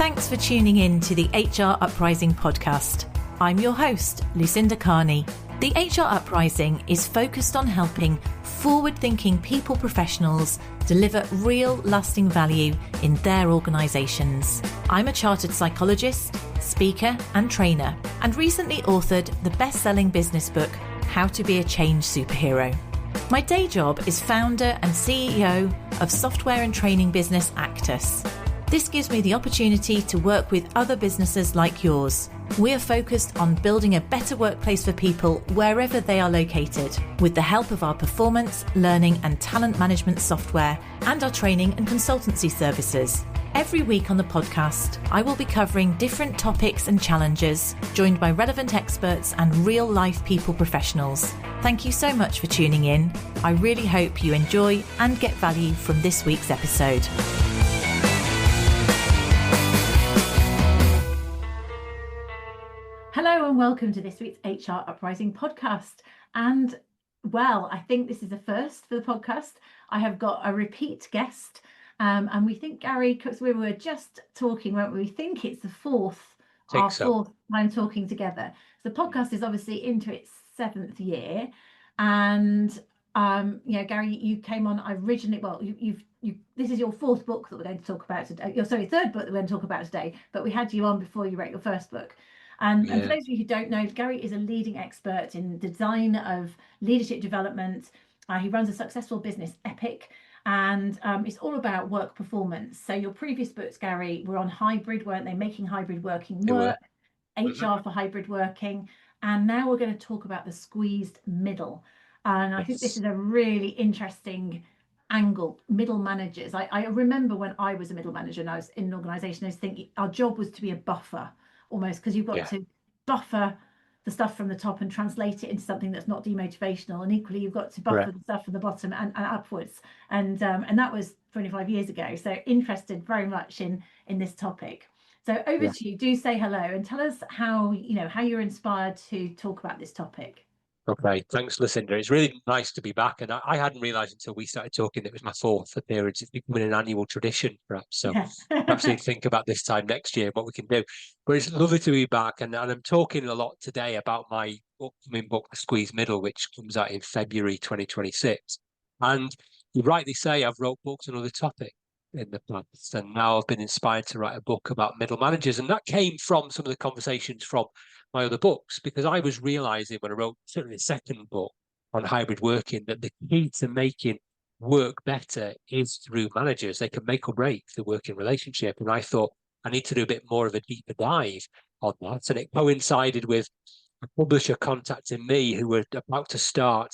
Thanks for tuning in to the HR Uprising podcast. I'm your host, Lucinda. The HR Uprising is focused on helping forward-thinking people professionals deliver real lasting value in their organisations. I'm a chartered psychologist, speaker and trainer, and recently authored the best-selling business book, How to Be a Change Superhero. My day job is founder and CEO of software and training business Actus. This gives me the opportunity to work with other businesses like yours. We are focused on building a better workplace for people wherever they are located, with the help of our performance, learning and talent management software and our training and consultancy services. Every week on the podcast, I will be covering different topics and challenges, joined by relevant experts and real-life people professionals. Thank you so much for tuning in. I really hope you enjoy and get value from this week's episode. Hello and welcome to this week's HR Uprising podcast. And well, I think this is a first for the podcast. I have got a repeat guest and we think Gary Cookson, we were just talking, weren't we? We think it's the fourth time talking together. So the podcast is obviously into its 7th year. And Gary, you came on originally, well, this is your 4th book that we're going to talk about today. Sorry, 3rd book that we're going to talk about today, but we had you on before you wrote your 1st book. And for those of you who don't know, Gary is a leading expert in design of leadership development. He runs a successful business, Epic, and it's all about work performance. So your previous books, Gary, were on hybrid, weren't they? Making hybrid working work, HR for hybrid working. And now we're going to talk about the squeezed middle. And I think this is a really interesting angle, middle managers. I remember when I was a middle manager and I was in an organisation, I was thinking our job was to be a buffer. Almost, because you've got to buffer the stuff from the top and translate it into something that's not demotivational, and equally you've got to buffer the stuff from the bottom and upwards, and that was 25 years ago. So interested very much in this topic. So over to you. Do say hello and tell us how you're inspired to talk about this topic. Okay, thanks, Lucinda. It's really nice to be back, and I hadn't realised until we started talking that it was my 4th appearance. It's becoming an annual tradition, perhaps. So perhaps we think about this time next year what we can do. But it's lovely to be back, and I'm talking a lot today about my upcoming book, The Squeezed Middle, which comes out in February 2026. And you rightly say I've wrote books on other topics in the past, and now I've been inspired to write a book about middle managers, and that came from some of the conversations from my other books, because I was realizing when I wrote certainly the 2nd book on hybrid working that the key to making work better is through managers. They can make or break the working relationship, and I thought I need to do a bit more of a deeper dive on that. And it coincided with a publisher contacting me who were about to start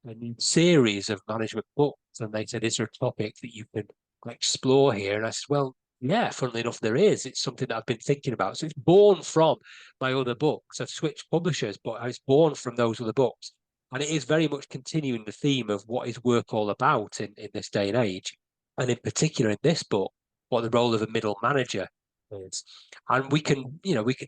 a new series of management books, and they said, is there a topic that you can explore here? And I said, well, yeah, funnily enough, there is. It's something that I've been thinking about. So it's born from my other books. I've switched publishers, but it's born from those other books. And it is very much continuing the theme of what is work all about in this day and age. And in particular in this book, what the role of a middle manager is. And we can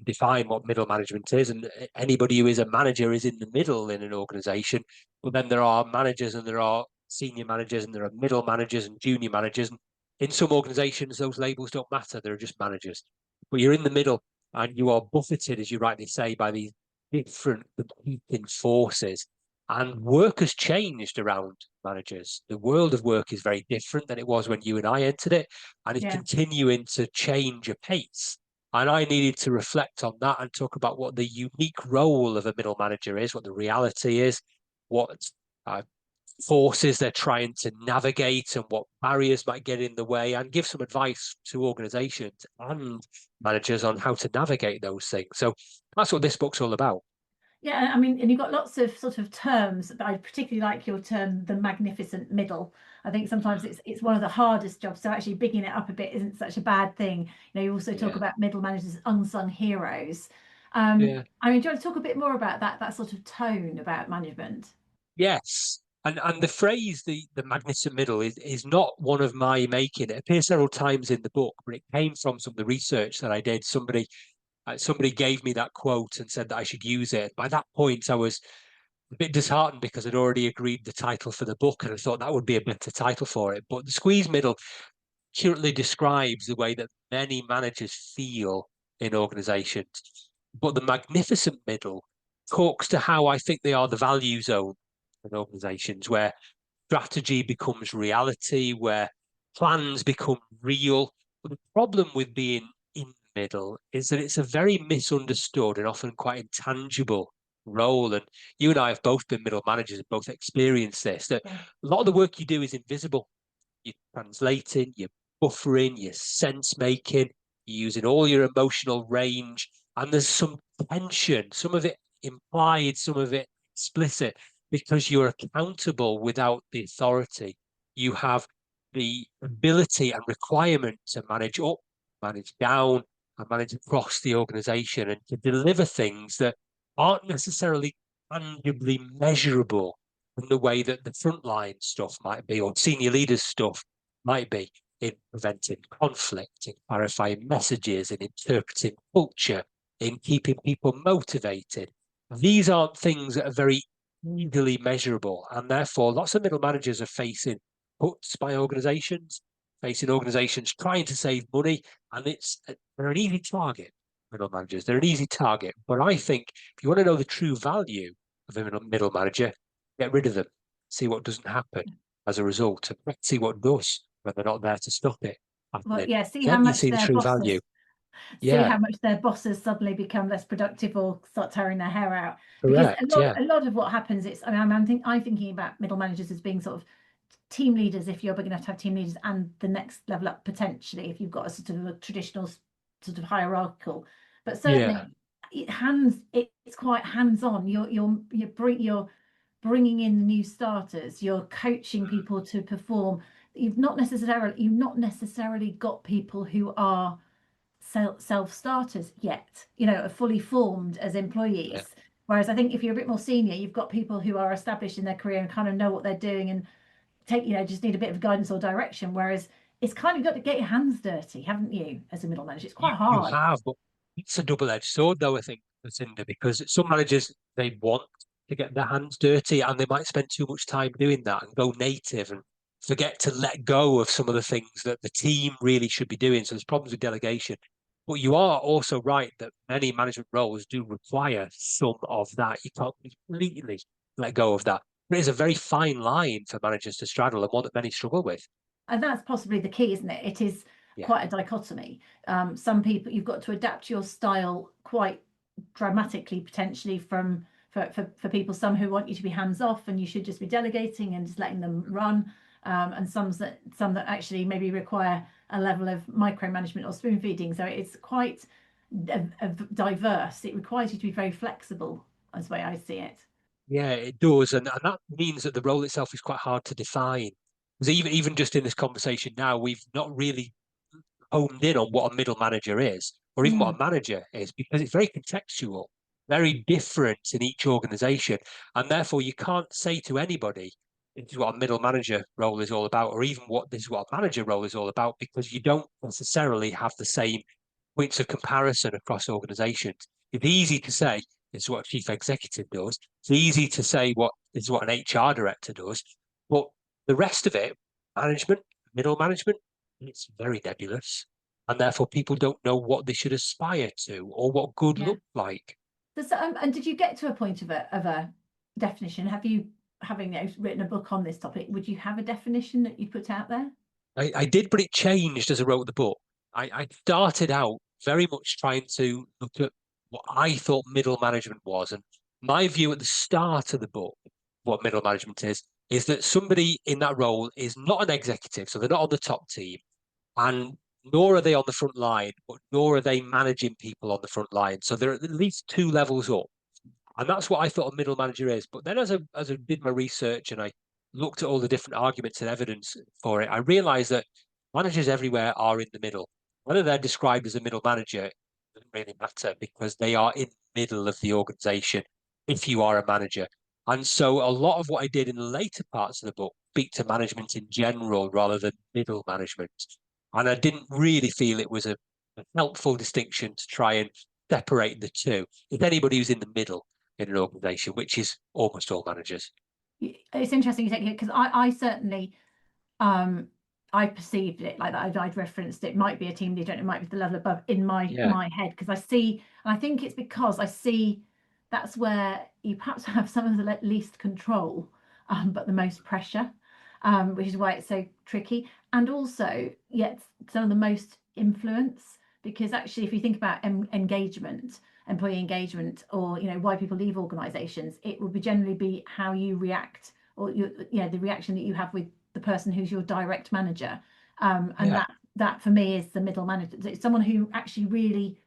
define what middle management is. And anybody who is a manager is in the middle in an organization. But then there are managers and there are senior managers and there are middle managers and junior managers. And in some organizations, those labels don't matter. They're just managers. But you're in the middle and you are buffeted, as you rightly say, by these different competing forces. And work has changed around managers. The world of work is very different than it was when you and I entered it. And it's continuing to change apace. And I needed to reflect on that and talk about what the unique role of a middle manager is, what the reality is, what forces they're trying to navigate and what barriers might get in the way, and give some advice to organizations and managers on how to navigate those things. So that's what this book's all about. Yeah, I mean, and you've got lots of sort of terms, but I particularly like your term, the magnificent middle. I think sometimes it's one of the hardest jobs, so actually bigging it up a bit isn't such a bad thing. You also talk about middle managers as unsung heroes. I mean, do you want to talk a bit more about that sort of tone about management? Yes. And the phrase, the magnificent middle, is not one of my making. It appears several times in the book, but it came from some of the research that I did. Somebody gave me that quote and said that I should use it. By that point, I was a bit disheartened because I'd already agreed the title for the book, and I thought that would be a better title for it. But the squeeze middle accurately describes the way that many managers feel in organizations. But the magnificent middle talks to how I think they are the value zone in organizations, where strategy becomes reality, where plans become real. But the problem with being in the middle is that it's a very misunderstood and often quite intangible role. And you and I have both been middle managers and both experienced this, that Yeah. a lot of the work you do is invisible. You're translating, you're buffering, you're sense making, you're using all your emotional range, and there's some tension, some of it implied, some of it explicit, because you're accountable without the authority. You have the ability and requirement to manage up, manage down, and manage across the organization, and to deliver things that aren't necessarily tangibly measurable in the way that the frontline stuff might be, or senior leaders stuff might be, in preventing conflict, in clarifying messages, in interpreting culture, in keeping people motivated. These aren't things that are very easily measurable, and therefore lots of middle managers are facing cuts by organizations, facing organizations trying to save money, and they're an easy target. Middle managers, they're an easy target. But I think if you want to know the true value of a middle manager, get rid of them, see what doesn't happen as a result, and see what does when they're not there to stop it Well, happening. yeah, see how Then you much see the their true value. bosses see Yeah, how much their bosses suddenly become less productive or start tearing their hair out. Because correct. Yeah, a lot of what happens, it's, I mean, I'm thinking about middle managers as being sort of team leaders, if you're big enough to have team leaders, and the next level up potentially if you've got a sort of a traditional sort of hierarchical. But yeah, certainly it's quite hands-on. You're bringing in the new starters, you're coaching people to perform. You've not necessarily got people who are self-starters yet, are fully formed as yeah. employees. Whereas I think if you're a bit more senior, you've got people who are established in their career and kind of know what they're doing and just need a bit of guidance or direction. Whereas it's kind of got to get your hands dirty, haven't you, as a middle manager? It's quite You hard. have, but it's a double-edged sword, though, I think, Lucinda, because some managers, they want to get their hands dirty and they might spend too much time doing that and go native and forget to let go of some of the things that the team really should be doing. So there's problems with delegation. But you are also right that many management roles do require some of that. You can't completely let go of that. But it is a very fine line for managers to straddle and one that many struggle with. And that's possibly the key, isn't it? It is Yeah. quite a dichotomy. Some people, you've got to adapt your style quite dramatically, potentially, for people, some who want you to be hands off and you should just be delegating and just letting them run, and some that actually maybe require a level of micromanagement or spoon feeding. So it's quite diverse. It requires you to be very flexible, as the way I see it. Yeah, it does, and that means that the role itself is quite hard to define. Because even just in this conversation now, we've not really honed in on what a middle manager is, or even what Mm, a manager is, because it's very contextual, very different in each organization, and therefore you can't say to anybody, "This is what a middle manager role is all about," or even what this is what a manager role is all about, because you don't necessarily have the same points of comparison across organizations. It's easy to say this is what a chief executive does. It's easy to say what this is what an HR director does, but the rest of it, management, middle management, it's very nebulous, and therefore people don't know what they should aspire to or what good yeah. looks like. And did you get to a point of a definition? Have you, having written a book on this topic, would you have a definition that you put out there? I did, but it changed as I wrote the book. I started out very much trying to look at what I thought middle management was. And my view at the start of the book, what middle management is that somebody in that role is not an executive. So they're not on the top team, and nor are they on the front line, but nor are they managing people on the front line. So they're at least two levels up. And that's what I thought a middle manager is. But then as I did my research and I looked at all the different arguments and evidence for it, I realized that managers everywhere are in the middle. Whether they're described as a middle manager doesn't really matter because they are in the middle of the organization if you are a manager. And so a lot of what I did in the later parts of the book speak to management in general rather than middle management. And I didn't really feel it was a helpful distinction to try and separate the two. If anybody who's in the middle in an organization, which is almost all managers. It's interesting you take it, because I certainly, um I perceived it like that. I'd referenced it might be a team leader, and it might be the level above in my head, because I see, and I think it's because I see that's where you perhaps have some of the least control, but the most pressure, which is why it's so tricky, and also yet some of the most influence. Because actually, if you think about engagement, employee engagement, or why people leave organisations, it will generally be how you react, or the reaction that you have with the person who's your direct manager, and that for me is the middle manager. It's someone who actually really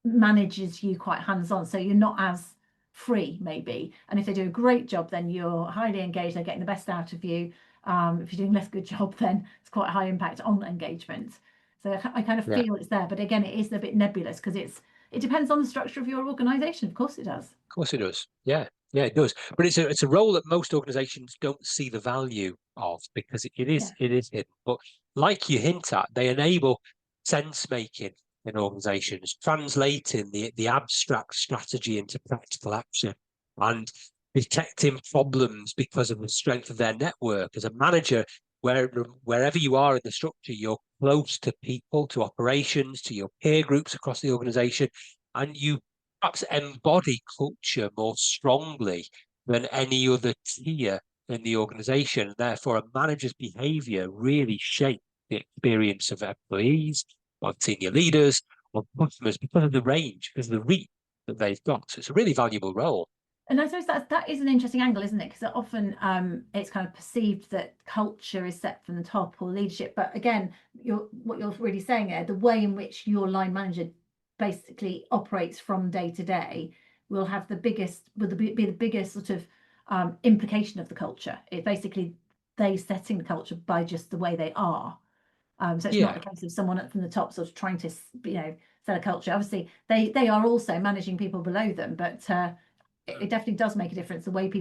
manages you quite hands-on, so you're not as free maybe, and if they do a great job, then you're highly engaged, they're getting the best out of you. If you're doing less good job, then it's quite a high impact on engagement. So I kind of feel it's there, but again, it is a bit nebulous, because it depends on the structure of your organization. Of course it does. Of course it does. Yeah, it does. But it's a role that most organizations don't see the value of, because it is hidden. But like you hint at, they enable sense making in organizations, translating the abstract strategy into practical action, and detecting problems because of the strength of their network. As a manager, wherever you are in the structure, you're close to people, to operations, to your peer groups across the organization, and you perhaps embody culture more strongly than any other tier in the organization. Therefore, a manager's behavior really shapes the experience of employees, of senior leaders, of customers, because of the range, because of the reach that they've got. So it's a really valuable role. And I suppose that is an interesting angle, isn't it? Because often it's kind of perceived that culture is set from the top, or leadership. But again, what you're really saying there, the way in which your line manager basically operates from day to day will be the biggest sort of implication of the culture. It's basically they setting the culture by just the way they are. So it's not a case of someone from the top sort of trying to set a culture. Obviously, they are also managing people below them, but it definitely does make a difference the way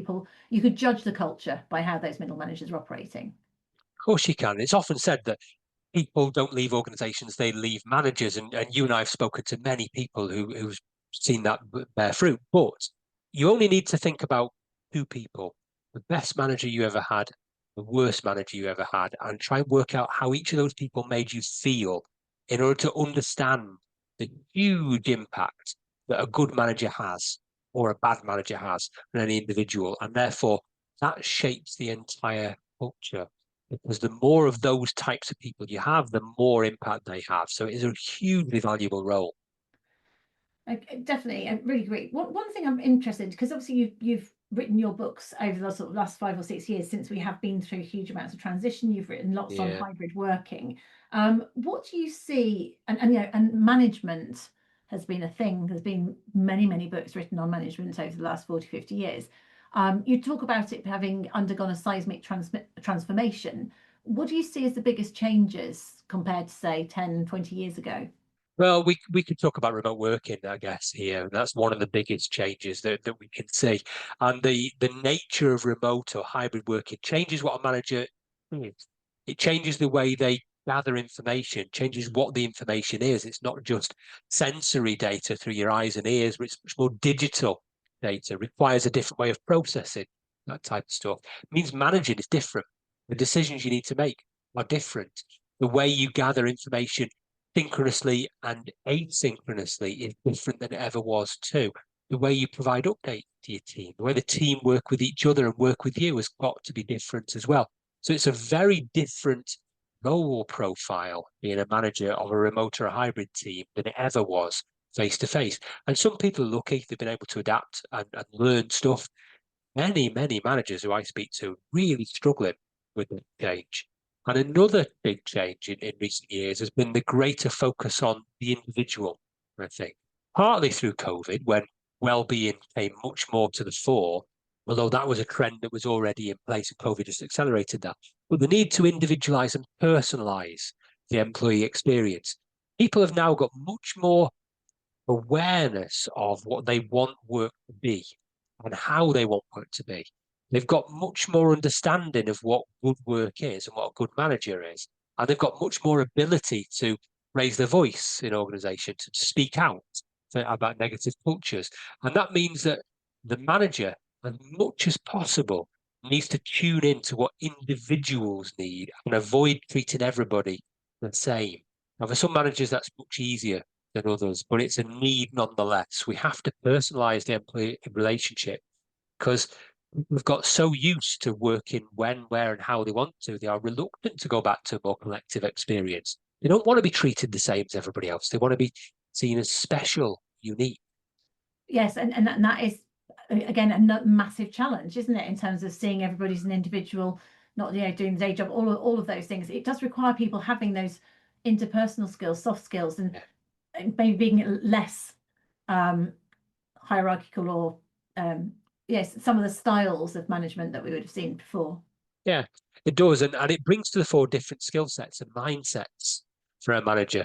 you could judge the culture by how those middle managers are operating. Of course you can. It's often said that people don't leave organizations, they leave managers. And you and I have spoken to many people who've seen that bear fruit. But you only need to think about two people: the best manager you ever had, the worst manager you ever had, and try and work out how each of those people made you feel, in order to understand the huge impact that a good manager has or a bad manager has on any individual. And therefore, that shapes the entire culture, because the more of those types of people you have, the more impact they have. So it is a hugely valuable role. Definitely, I really agree. One thing I'm interested, because obviously you've written your books over the sort of last 5 or 6 years, since we have been through huge amounts of transition. You've written lots on hybrid working. What do you see? And management has been a thing. There's been many books written on management over the last 40, 50 years. You talk about it having undergone a seismic transformation. What do you see as the biggest changes compared to, say, 10, 20 years ago? Well, we could talk about remote working, I guess, here. And that's one of the biggest changes that we can see. And the nature of remote or hybrid working changes what a manager is. It changes the way they gather information, changes what the information is. It's not just sensory data through your eyes and ears, but it's much more digital data, requires a different way of processing that type of stuff. It means managing is different. The decisions you need to make are different. The way you gather information synchronously and asynchronously is different than it ever was too. The way you provide updates to your team, the way the team work with each other and work with you has got to be different as well. So it's a very different role profile being a manager of a remote or a hybrid team than it ever was face to face. And some people are lucky, they've been able to adapt and learn stuff. Many managers who I speak to really struggling with the change. And another big change in recent years has been the greater focus on the individual, I think. Partly through COVID, when well-being came much more to the fore, although that was a trend that was already in place and COVID just accelerated that. But the need to individualize and personalize the employee experience. People have now got much more awareness of what they want work to be and how they want work to be. They've got much more understanding of what good work is and what a good manager is. And they've got much more ability to raise their voice in organizations, to speak out about negative cultures. And that means that the manager, as much as possible, needs to tune into what individuals need and avoid treating everybody the same. Now, for some managers, that's much easier than others, but it's a need nonetheless. We have to personalize the employee relationship because we've got so used to working when, where, and how they want to. They are reluctant to go back to a more collective experience. They don't want to be treated the same as everybody else. They want to be seen as special, unique. Yes, and that is again a massive challenge, isn't it, in terms of seeing everybody as an individual, not doing the day job, all of those things. It does require people having those interpersonal skills, soft skills, and maybe being less hierarchical or yes, some of the styles of management that we would have seen before. Yeah, it does. And it brings to the fore different skill sets and mindsets for a manager.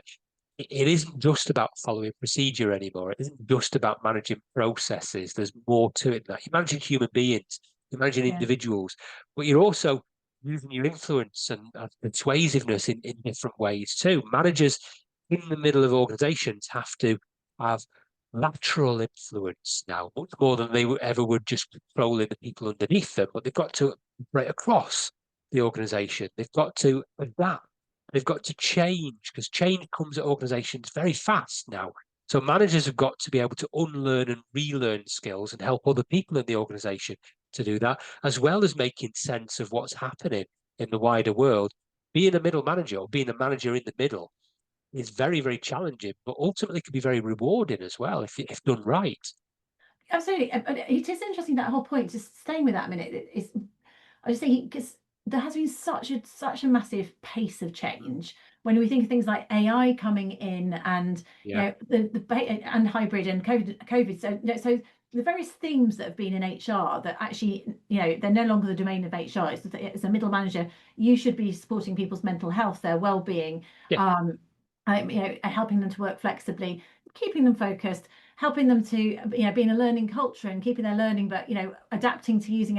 It isn't just about following procedure anymore. It isn't just about managing processes. There's more to it than that. You're managing human beings, you're managing individuals, but you're also using your influence and persuasiveness in different ways too. Managers in the middle of organizations have to have lateral influence now, much more than they ever would just controlling the people underneath them, but they've got to operate across the organization. They've got to adapt. They've got to change because change comes at organizations very fast now. So managers have got to be able to unlearn and relearn skills and help other people in the organization to do that, as well as making sense of what's happening in the wider world. Being a middle manager or being a manager in the middle is very, very challenging, but ultimately can be very rewarding as well if done right. Absolutely. It is interesting, that whole point, just staying with that a minute, is I was thinking, because there has been such a massive pace of change when we think of things like AI coming in, and and hybrid and COVID. So the various themes that have been in HR that actually, they're no longer the domain of HR. As a middle manager, you should be supporting people's mental health, their well-being, helping them to work flexibly, keeping them focused, helping them to be in a learning culture and keeping their learning, but adapting to using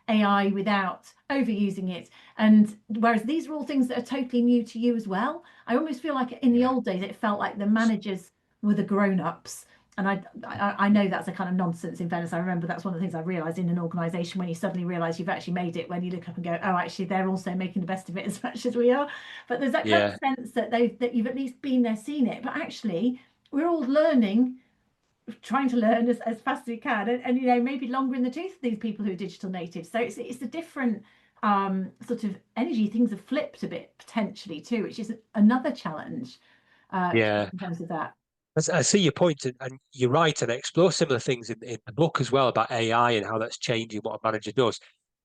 AI without overusing it. And whereas these are all things that are totally new to you as well, I almost feel like in the old days it felt like the managers were the grown-ups. And I know that's a kind of nonsense. In fairness, I remember that's one of the things I realized in an organization, when you suddenly realize you've actually made it, when you look up and go, oh, actually they're also making the best of it as much as we are. But there's that kind of sense that you've at least been there, seen it. But actually we're all learning, trying to learn as fast as we can, and maybe longer in the tooth of these people who are digital natives. So it's a different sort of energy. Things have flipped a bit potentially too, which is another challenge in terms of that. I see your point, and you're right, and I explore similar things in the book as well about AI and how that's changing what a manager does.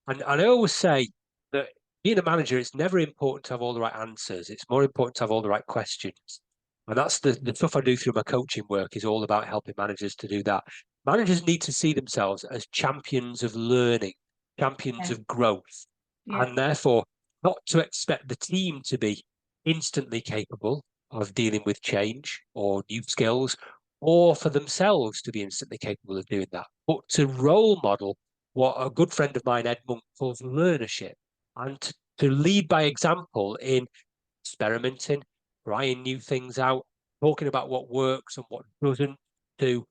And I always say that being a manager, it's never important to have all the right answers. It's more important to have all the right questions. And that's the stuff I do through my coaching work is all about helping managers to do that. Managers need to see themselves as champions of learning, champions of growth, and therefore not to expect the team to be instantly capable of dealing with change or new skills, or for themselves to be instantly capable of doing that, but to role model what a good friend of mine, Ed Monk, calls learnership, and to lead by example in experimenting, trying new things out, talking about what works and what doesn't, to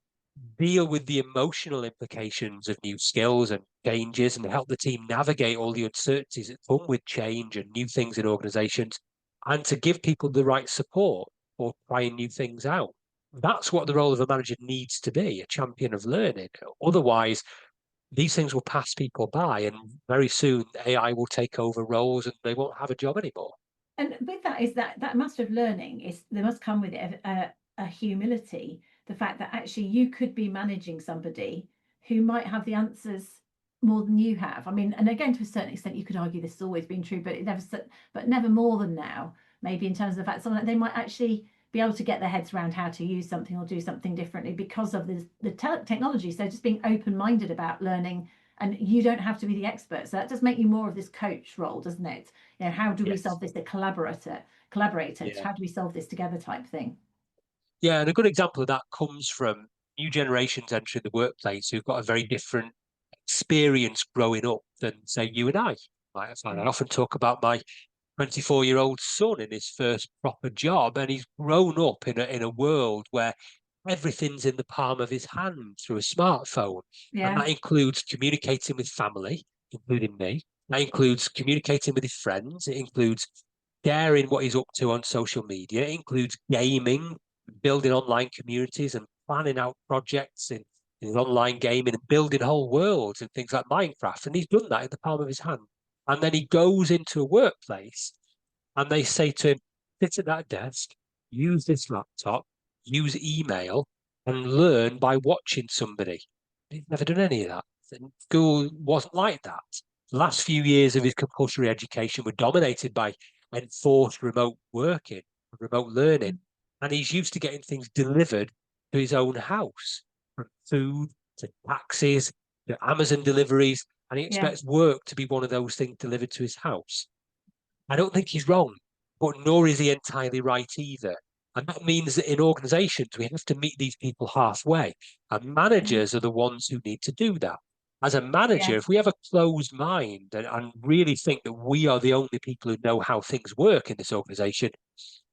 deal with the emotional implications of new skills and changes and help the team navigate all the uncertainties that come with change and new things in organizations, and to give people the right support for trying new things out. That's what the role of a manager needs to be, a champion of learning. Otherwise, these things will pass people by, and very soon AI will take over roles and they won't have a job anymore. And with that is that master of learning is, there must come with it a humility, the fact that actually you could be managing somebody who might have the answers more than you have. I mean, and again, to a certain extent, you could argue this has always been true, but never more than now. Maybe in terms of the fact someone, they might actually be able to get their heads around how to use something or do something differently because of the technology. So just being open-minded about learning, and you don't have to be the expert. So that does make you more of this coach role, doesn't it? How do we solve this? The collaborator. How do we solve this together type thing? Yeah, and a good example of that comes from new generations entering the workplace who've got a very different experience growing up than, say, you and I might have had. I often talk about my 24-year-old son in his first proper job, and he's grown up in a world where everything's in the palm of his hand through a smartphone. And that includes communicating with family, including me. That includes communicating with his friends. It includes sharing what he's up to on social media. It includes gaming, building online communities and planning out projects in online gaming and building whole worlds and things like Minecraft. And he's done that in the palm of his hand. And then he goes into a workplace and they say to him, sit at that desk, use this laptop, use email, and learn by watching somebody. He's never done any of that. School wasn't like that. The last few years of his compulsory education were dominated by enforced remote working, remote learning, and he's used to getting things delivered to his own house, from food to taxis to Amazon deliveries, and he expects work to be one of those things delivered to his house. I don't think he's wrong, but nor is he entirely right either. And that means that in organizations, we have to meet these people halfway. And managers are the ones who need to do that. As a manager, if we have a closed mind and really think that we are the only people who know how things work in this organization,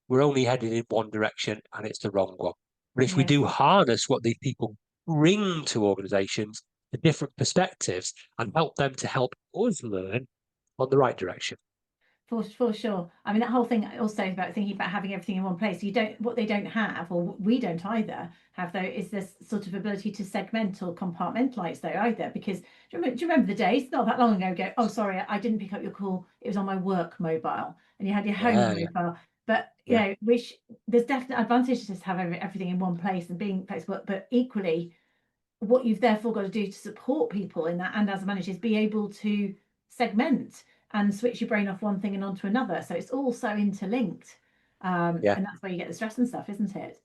we're only headed in one direction and it's the wrong one. But if we do harness what these people bring to organizations, the different perspectives, and help them to help us learn on the right direction. For sure. I mean, that whole thing also about thinking about having everything in one place. What they don't have, or we don't either have, though, is this sort of ability to segment or compartmentalize, though, either. Because do you remember the days not that long ago? Oh, sorry, I didn't pick up your call. It was on my work mobile, and you had your home mobile. But which there's definite advantages to have everything in one place and being flexible. But equally, what you've therefore got to do to support people in that, and as a manager, is be able to segment and switch your brain off one thing and onto another. So it's all so interlinked. And that's where you get the stress and stuff, isn't it?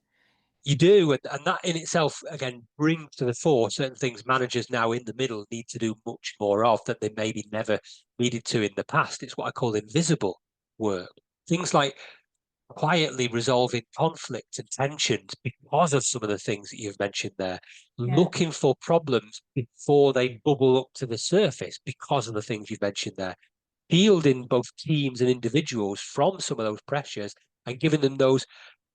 You do, and that in itself, again, brings to the fore certain things managers now in the middle need to do much more of that they maybe never needed to in the past. It's what I call invisible work. Things like quietly resolving conflict and tensions because of some of the things that you've mentioned there, looking for problems before they bubble up to the surface because of the things you've mentioned there, shielding both teams and individuals from some of those pressures and giving them those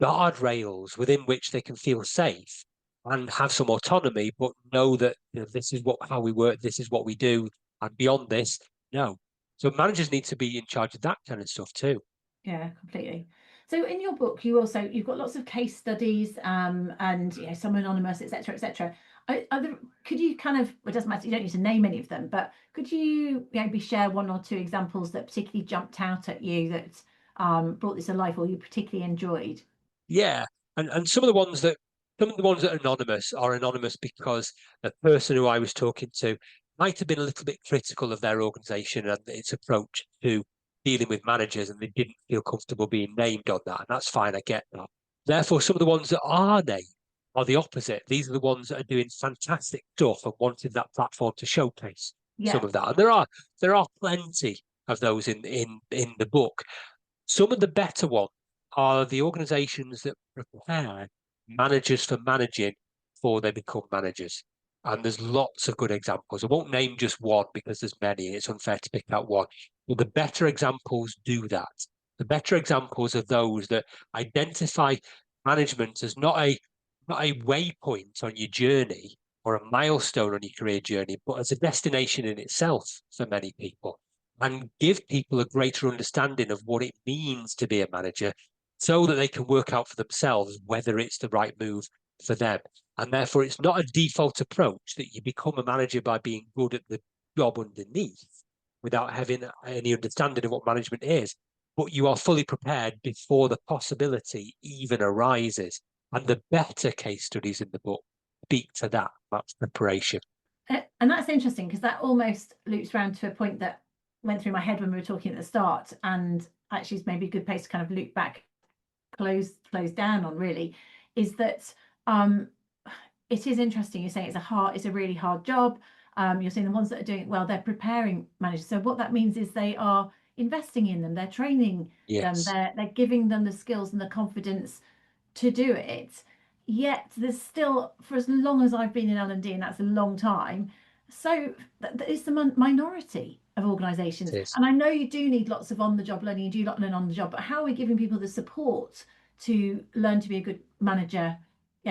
guardrails within which they can feel safe and have some autonomy, but know that this is how we work, this is what we do, and beyond this, no. So managers need to be in charge of that kind of stuff too. Yeah, completely. So in your book, you've got lots of case studies, and some anonymous, etc., etc. Could you kind of, it doesn't matter, you don't need to name any of them, but could you maybe share one or two examples that particularly jumped out at you that brought this to life or you particularly enjoyed? Yeah, and some of the ones that are anonymous because the person who I was talking to might have been a little bit critical of their organization and its approach to dealing with managers, and they didn't feel comfortable being named on that. And that's fine, I get that. Therefore, some of the ones that are named are the opposite. These are the ones that are doing fantastic stuff and wanted that platform to showcase some of that. And there are plenty of those in the book. Some of the better ones are the organizations that prepare managers for managing before they become managers. And there's lots of good examples. I won't name just one because there's many and it's unfair to pick out one. But the better examples do that. The better examples are those that identify management as not a waypoint on your journey or a milestone on your career journey, but as a destination in itself for many people, and give people a greater understanding of what it means to be a manager so that they can work out for themselves whether it's the right move for them. And therefore, it's not a default approach that you become a manager by being good at the job underneath without having any understanding of what management is, but you are fully prepared before the possibility even arises. And the better case studies in the book speak to that. That's preparation. And that's interesting because that almost loops around to a point that went through my head when we were talking at the start, and actually is maybe a good place to kind of loop back, close down on, really, is that it is interesting. You're saying it's a really hard job. You're saying the ones that are doing it well, they're preparing managers. So what that means is they are investing in them, they're training them, they're giving them the skills and the confidence to do it. Yet there's still, for as long as I've been in L&D, and that's a long time, so it's the minority of organisations. And I know you do need lots of on-the-job learning, you do learn on the job, but how are we giving people the support to learn to be a good manager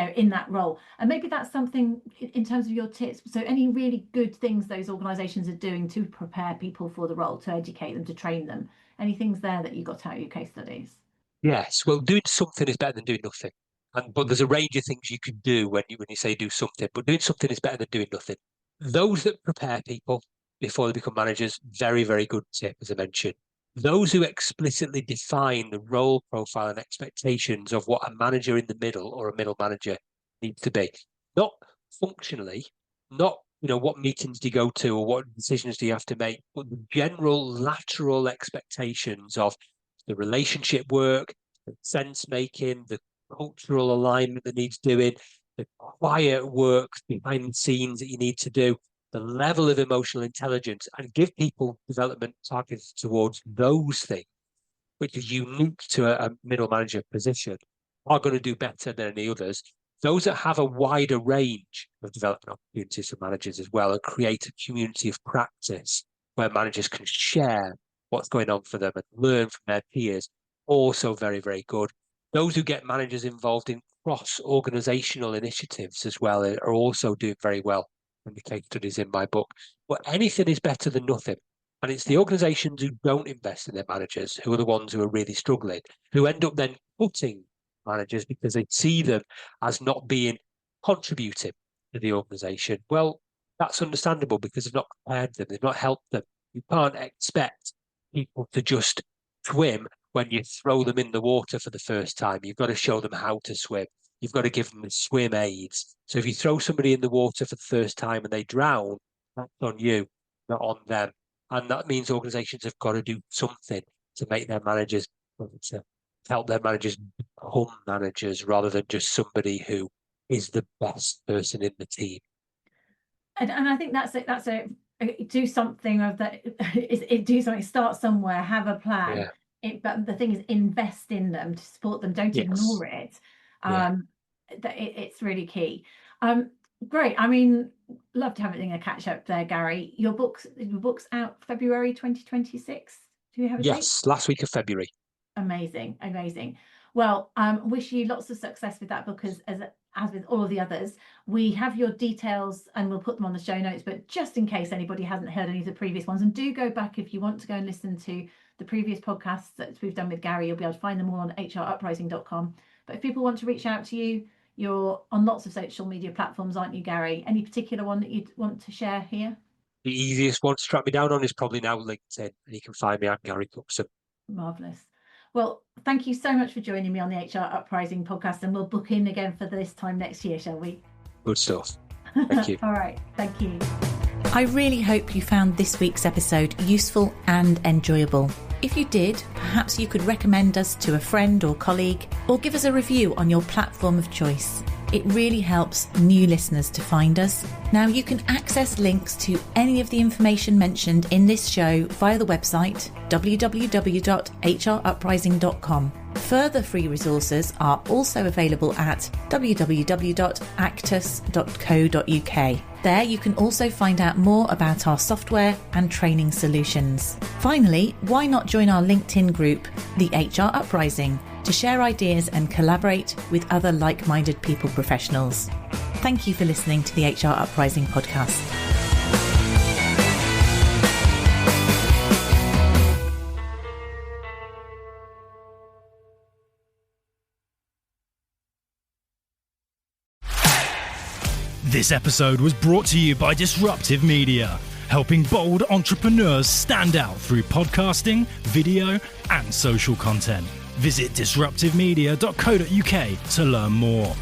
in that role. And maybe that's something in terms of your tips. So any really good things those organisations are doing to prepare people for the role, to educate them, to train them. Any things there that you got out of your case studies? Yes, well, doing something is better than doing nothing. But there's a range of things you can do when you say do something, but doing something is better than doing nothing. Those that prepare people before they become managers, very, very good tip, as I mentioned. Those who explicitly define the role profile and expectations of what a manager in the middle or a middle manager needs to be. Not functionally, not what meetings do you go to or what decisions do you have to make, but the general lateral expectations of the relationship work, the sense making, the cultural alignment that needs doing, the quiet work behind the scenes that you need to do, the level of emotional intelligence, and give people development targeted towards those things, which is unique to a middle manager position, are going to do better than any others. Those that have a wider range of development opportunities for managers as well, and create a community of practice where managers can share what's going on for them and learn from their peers, also very, very good. Those who get managers involved in cross-organisational initiatives as well are also doing very well in the case studies in my book. But anything is better than nothing. And it's the organisations who don't invest in their managers who are the ones who are really struggling, who end up then cutting managers because they see them as not being contributing to the organisation. Well, that's understandable because they've not prepared them, they've not helped them. You can't expect people to just swim when you throw them in the water for the first time. You've got to show them how to swim. You've got to give them the swim aids. So if you throw somebody in the water for the first time and they drown, that's on you, not on them. And that means organisations have got to do something to make their managers, to help their managers become managers rather than just somebody who is the best person in the team. And I think that's do something of that. Do something. Start somewhere. Have a plan. Yeah. But the thing is, invest in them to support them. Don't ignore it. It's really key. Great. I mean, love to have a catch up there, Gary. Your book's out February 2026. Do you have a date? Yes, last week of February. Amazing. Well, wish you lots of success with that book, as with all of the others. We have your details and we'll put them on the show notes, but just in case anybody hasn't heard any of the previous ones, and do go back if you want to go and listen to the previous podcasts that we've done with Gary. You'll be able to find them all on hruprising.com. But if people want to reach out to you, you're on lots of social media platforms, aren't you, Gary? Any particular one that you'd want to share here? The easiest one to track me down on is probably now LinkedIn, and you can find me at Gary Cookson. Marvellous. Well, thank you so much for joining me on the HR Uprising podcast, and we'll book in again for this time next year, shall we? Good stuff. Thank you. All right. Thank you. I really hope you found this week's episode useful and enjoyable. If you did, perhaps you could recommend us to a friend or colleague, or give us a review on your platform of choice. It really helps new listeners to find us. Now you can access links to any of the information mentioned in this show via the website www.hruprising.com. Further free resources are also available at www.actus.co.uk. There you can also find out more about our software and training solutions. Finally, why not join our LinkedIn group, the HR Uprising, to share ideas and collaborate with other like-minded people professionals. Thank you for listening to the HR Uprising podcast. This episode was brought to you by Disruptive Media, helping bold entrepreneurs stand out through podcasting, video, and social content. Visit disruptivemedia.co.uk to learn more.